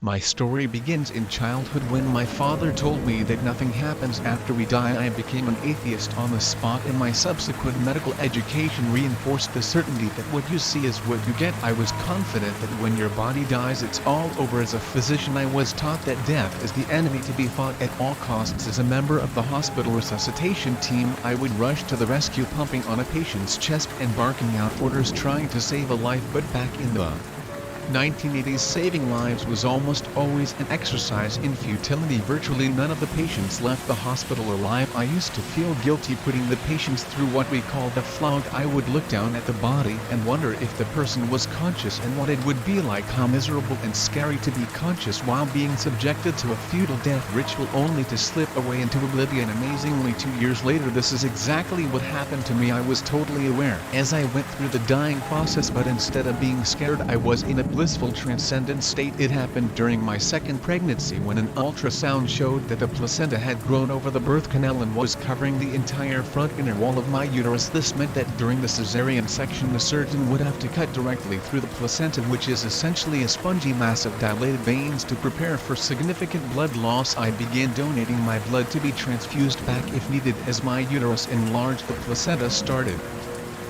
My story begins in childhood when my father told me that nothing happens after we die. I became an atheist on the spot, and my subsequent medical education reinforced the certainty that what you see is what you get. I was confident that when your body dies it's all over. As a physician I was taught that death is the enemy to be fought at all costs. As a member of the hospital resuscitation team, I would rush to the rescue, pumping on a patient's chest and barking out orders, trying to save a life. But back in the 1980s, saving lives was almost always an exercise in futility. Virtually none of the patients left the hospital alive. I used to feel guilty putting the patients through what we called the flog. I would look down at the body and wonder if the person was conscious and what it would be like. How miserable and scary to be conscious while being subjected to a futile death ritual, only to slip away into oblivion. Amazingly, 2 years later, this is exactly what happened to me. I was totally aware as I went through the dying process, but instead of being scared, I was in a blissful transcendent state. It happened during my second pregnancy, when an ultrasound showed that the placenta had grown over the birth canal and was covering the entire front inner wall of my uterus. This meant that during the cesarean section the surgeon would have to cut directly through the placenta, which is essentially a spongy mass of dilated veins, to prepare for significant blood loss. I began donating my blood to be transfused back if needed. As my uterus enlarged, the placenta started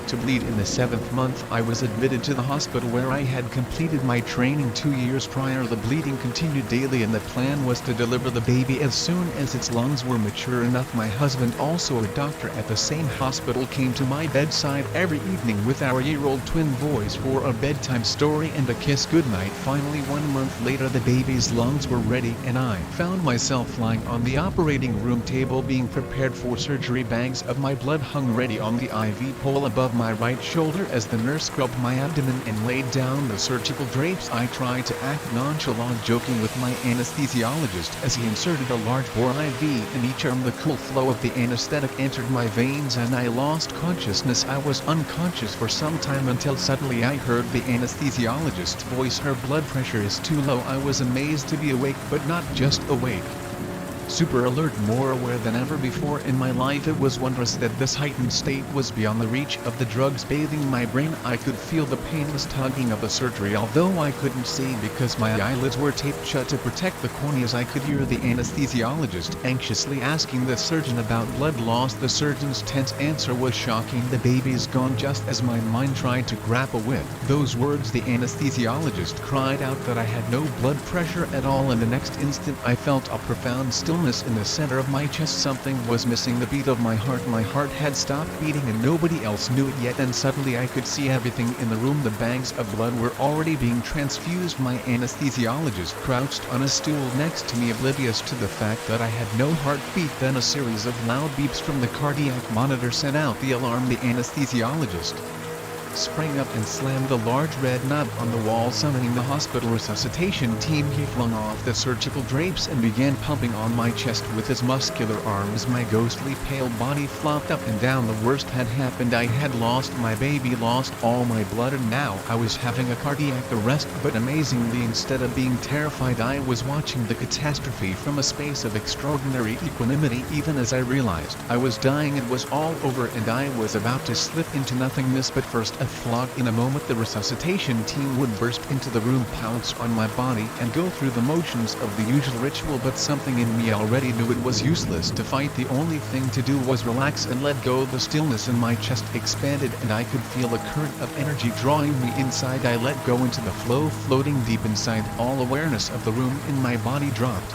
to bleed. In the 7th month, I was admitted to the hospital where I had completed my training 2 years prior. The bleeding continued daily, and the plan was to deliver the baby as soon as its lungs were mature enough. My husband, also a doctor at the same hospital, came to my bedside every evening with our year-old twin boys for a bedtime story and a kiss goodnight. Finally, 1 month later, the baby's lungs were ready, and I found myself lying on the operating room table being prepared for surgery. Bags of my blood hung ready on the IV pole above my right shoulder as the nurse scrubbed my abdomen and laid down the surgical drapes. I tried to act nonchalant, joking with my anesthesiologist as he inserted a large bore IV in each arm. The cool flow of the anesthetic entered my veins and I lost consciousness. I was unconscious for some time until suddenly I heard the anesthesiologist's voice. "Her blood pressure is too low." I was amazed to be awake, but not just awake. Super alert, more aware than ever before in my life. It was wondrous that this heightened state was beyond the reach of the drugs bathing my brain. I could feel the painless tugging of the surgery, although I couldn't see because my eyelids were taped shut to protect the corneas. I could hear the anesthesiologist anxiously asking the surgeon about blood loss. The surgeon's tense answer was shocking: "The baby's gone." Just as my mind tried to grapple with those words, the anesthesiologist cried out that I had no blood pressure at all. In the next instant I felt a profound stillness in the center of my chest. Something was missing: the beat of my heart. My heart had stopped beating and nobody else knew it yet. And suddenly I could see everything in the room. The bags of blood were already being transfused. My anesthesiologist crouched on a stool next to me, oblivious to the fact that I had no heartbeat. Then a series of loud beeps from the cardiac monitor sent out the alarm. The anesthesiologist sprang up and slammed the large red knob on the wall, summoning the hospital resuscitation team. He flung off the surgical drapes and began pumping on my chest with his muscular arms. My ghostly pale body flopped up and down. The worst had happened. I had lost my baby, lost all my blood, and now I was having a cardiac arrest. But amazingly, instead of being terrified, I was watching the catastrophe from a space of extraordinary equanimity. Even as I realized I was dying, it was all over and I was about to slip into nothingness. But first, a flog. In a moment the resuscitation team would burst into the room, pounce on my body, and go through the motions of the usual ritual. But something in me already knew it was useless to fight. The only thing to do was relax and let go. The stillness in my chest expanded and I could feel a current of energy drawing me inside. I let go into the flow, floating deep inside. All awareness of the room in my body dropped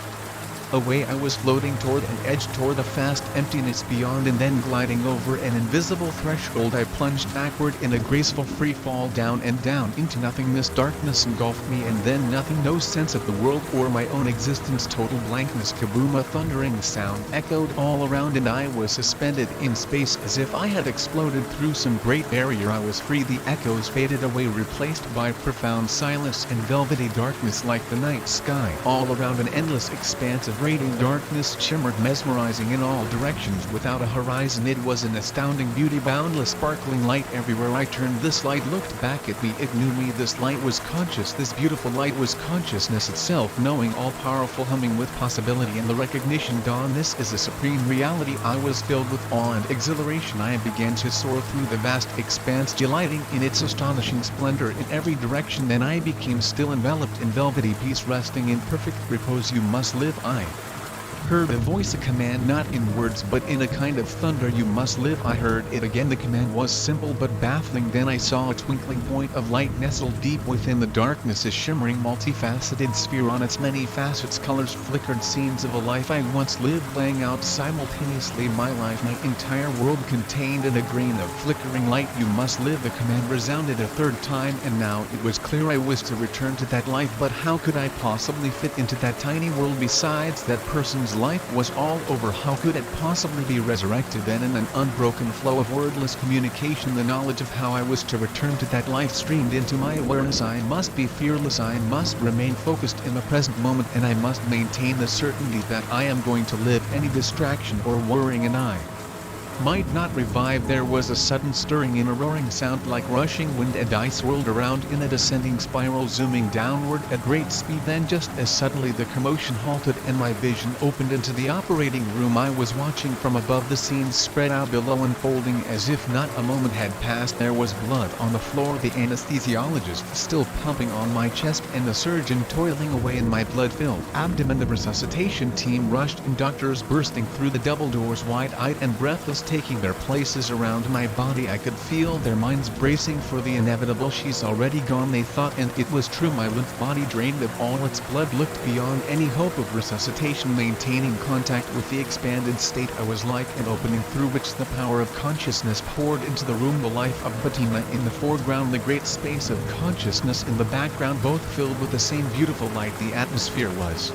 away. I was floating toward an edge, toward a vast emptiness beyond, and then gliding over an invisible threshold. I plunged backward in a graceful free fall, down and down into nothingness. Darkness engulfed me, and then nothing. No sense of the world or my own existence. Total blankness. Kaboom! A thundering sound echoed all around and I was suspended in space as if I had exploded through some great barrier. I was free. The echoes faded away, replaced by profound silence and velvety darkness like the night sky. All around, an endless expanse of penetrating darkness shimmered mesmerizing in all directions without a horizon. It was an astounding beauty, boundless sparkling light everywhere I turned. This light looked back at me, it knew me. This light was conscious, this beautiful light was consciousness itself, knowing, all-powerful, humming with possibility and the recognition dawn. This is a supreme reality. I was filled with awe and exhilaration. I began to soar through the vast expanse, delighting in its astonishing splendor in every direction. Then I became still, enveloped in velvety peace, resting in perfect repose. You must live. I heard a voice, a command, not in words but in a kind of thunder. You must live. I heard it again. The command was simple but baffling. Then I saw a twinkling point of light nestled deep within the darkness, a shimmering multifaceted sphere. On its many facets, colors flickered, scenes of a life I once lived, playing out simultaneously my life, my entire world contained in a grain of flickering light. You must live. The command resounded a third time, and now it was clear I was to return to that life. But how could I possibly fit into that tiny world? Besides, that person's life was all over. How could it possibly be resurrected? Then, in an unbroken flow of wordless communication, the knowledge of how I was to return to that life streamed into my awareness. I must be fearless, I must remain focused in the present moment, and I must maintain the certainty that I am going to live. Any distraction or worrying and I might not revive. There was a sudden stirring in a roaring sound like rushing wind, and I swirled around in a descending spiral, zooming downward at great speed. Then just as suddenly the commotion halted and my vision opened into the operating room. I was watching from above, the scenes spread out below, unfolding as if not a moment had passed. There was blood on the floor, the anesthesiologist still pumping on my chest, and the surgeon toiling away in my blood-filled abdomen. The resuscitation team rushed in, doctors bursting through the double doors, wide-eyed and breathless, taking their places around my body. I could feel their minds bracing for the inevitable. She's already gone, they thought, and it was true. My lymph body drained of all its blood, looked beyond any hope of resuscitation. Maintaining contact with the expanded state, I was like an opening through which the power of consciousness poured into the room. The life of Fatima in the foreground, the great space of consciousness in the background, both filled with the same beautiful light. The atmosphere was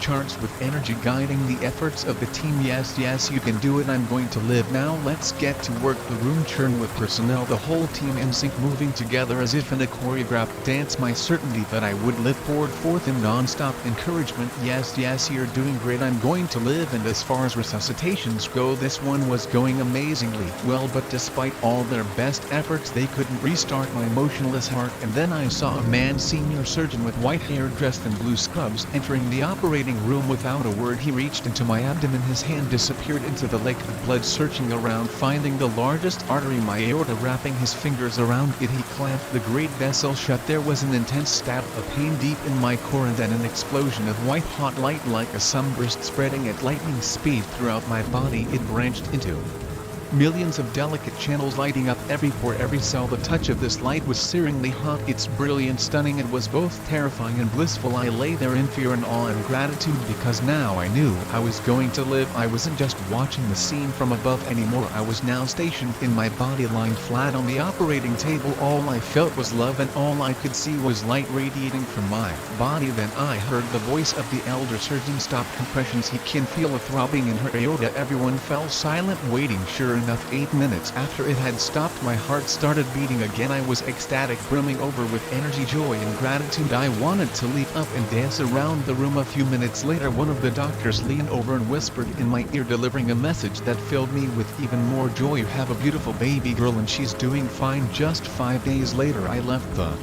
charged with energy, guiding the efforts of the team. Yes, yes, you can do it. I'm going to live. Now let's get to work. The room churned with personnel, the whole team in sync, moving together as if in a choreographed dance. My certainty that I would live poured forth in non-stop encouragement. Yes, yes, you're doing great. I'm going to live. And as far as resuscitations go, this one was going amazingly well, but despite all their best efforts, they couldn't restart my motionless heart. And then I saw a man, senior surgeon with white hair, dressed in blue scrubs, entering the operating room. Without a word, he reached into my abdomen. His hand disappeared into the lake of blood, searching around, finding the largest artery, my aorta. Wrapping his fingers around it, he clamped the great vessel shut. There was an intense stab of pain deep in my core, and then an explosion of white-hot light like a sunburst spreading at lightning speed throughout my body. It branched into millions of delicate channels, lighting up every pore, every cell. The touch of this light was searingly hot, its brilliance stunning. It was both terrifying and blissful. I lay there in fear and awe and gratitude, because now I knew I was going to live. I wasn't just watching the scene from above anymore. I was now stationed in my body, lying flat on the operating table. All I felt was love, and all I could see was light radiating from my body. Then I heard the voice of the elder surgeon. Stop compressions. He can feel a throbbing in her aorta. Everyone fell silent, waiting. Sure enough, 8 minutes after it had stopped, my heart started beating again. I was ecstatic, brimming over with energy, joy, and gratitude. I wanted to leap up and dance around the room. A few minutes later, one of the doctors leaned over and whispered in my ear, delivering a message that filled me with even more joy. You have a beautiful baby girl, and she's doing fine. Just 5 days later, I left the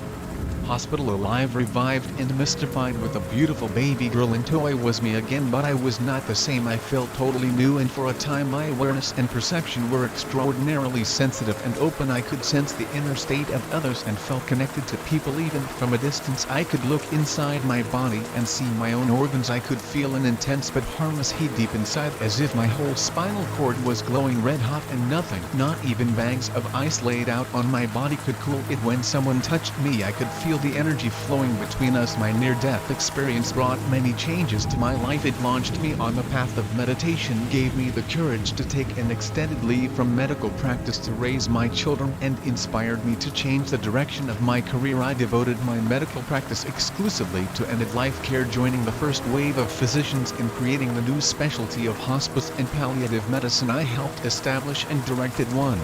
hospital alive, revived, and mystified with a beautiful baby girl in tow. I was me again, but I was not the same. I felt totally new, and for a time my awareness and perception were extraordinarily sensitive and open. I could sense the inner state of others and felt connected to people even from a distance. I could look inside my body and see my own organs. I could feel an intense but harmless heat deep inside, as if my whole spinal cord was glowing red hot, and nothing, not even bags of ice laid out on my body, could cool it. When someone touched me, I could feel the energy flowing between us. My near-death experience brought many changes to my life. It launched me on the path of meditation, gave me the courage to take an extended leave from medical practice to raise my children, and inspired me to change the direction of my career. I devoted my medical practice exclusively to end-of-life care, joining the first wave of physicians in creating the new specialty of hospice and palliative medicine. I helped establish and directed one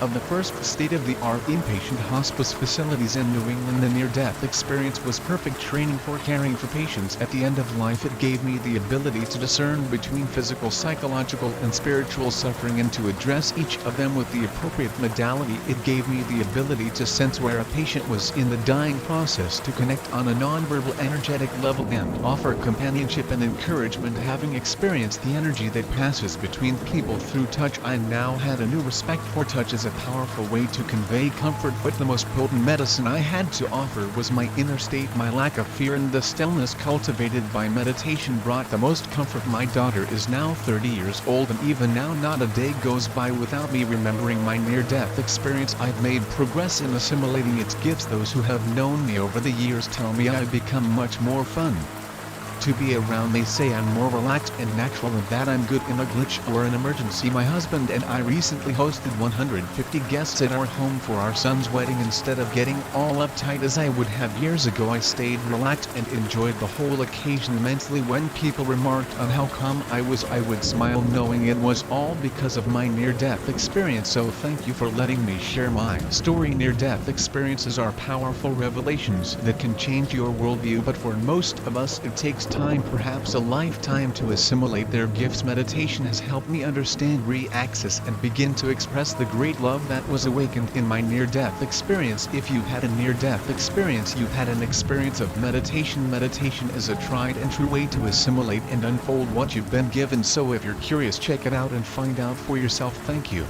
of the first state-of-the-art inpatient hospice facilities in New England. The near-death experience was perfect training for caring for patients at the end of life. It gave me the ability to discern between physical, psychological, and spiritual suffering and to address each of them with the appropriate modality. It gave me the ability to sense where a patient was in the dying process, to connect on a non-verbal energetic level and offer companionship and encouragement. Having experienced the energy that passes between people through touch, I now had a new respect for touch as a powerful way to convey comfort. But the most potent medicine I had to offer was my inner state. My lack of fear and the stillness cultivated by meditation brought the most comfort. My daughter is now 30 years old, and even now not a day goes by without me remembering my near-death experience. I've made progress in assimilating its gifts. Those who have known me over the years tell me I've become much more fun to be around. They say I'm more relaxed and natural, and that I'm good in a glitch or an emergency. My husband and I recently hosted 150 guests at our home for our son's wedding. Instead of getting all uptight as I would have years ago, I stayed relaxed and enjoyed the whole occasion immensely. When people remarked on how calm I was, I would smile, knowing it was all because of my near-death experience. So thank you for letting me share my story. Near-death experiences are powerful revelations that can change your worldview, but for most of us it takes time, perhaps a lifetime, to assimilate their gifts. Meditation has helped me understand, re-access, and begin to express the great love that was awakened in my near-death experience. If you've had a near-death experience, you've had an experience of meditation. Meditation is a tried and true way to assimilate and unfold what you've been given. So if you're curious, check it out and find out for yourself. Thank you.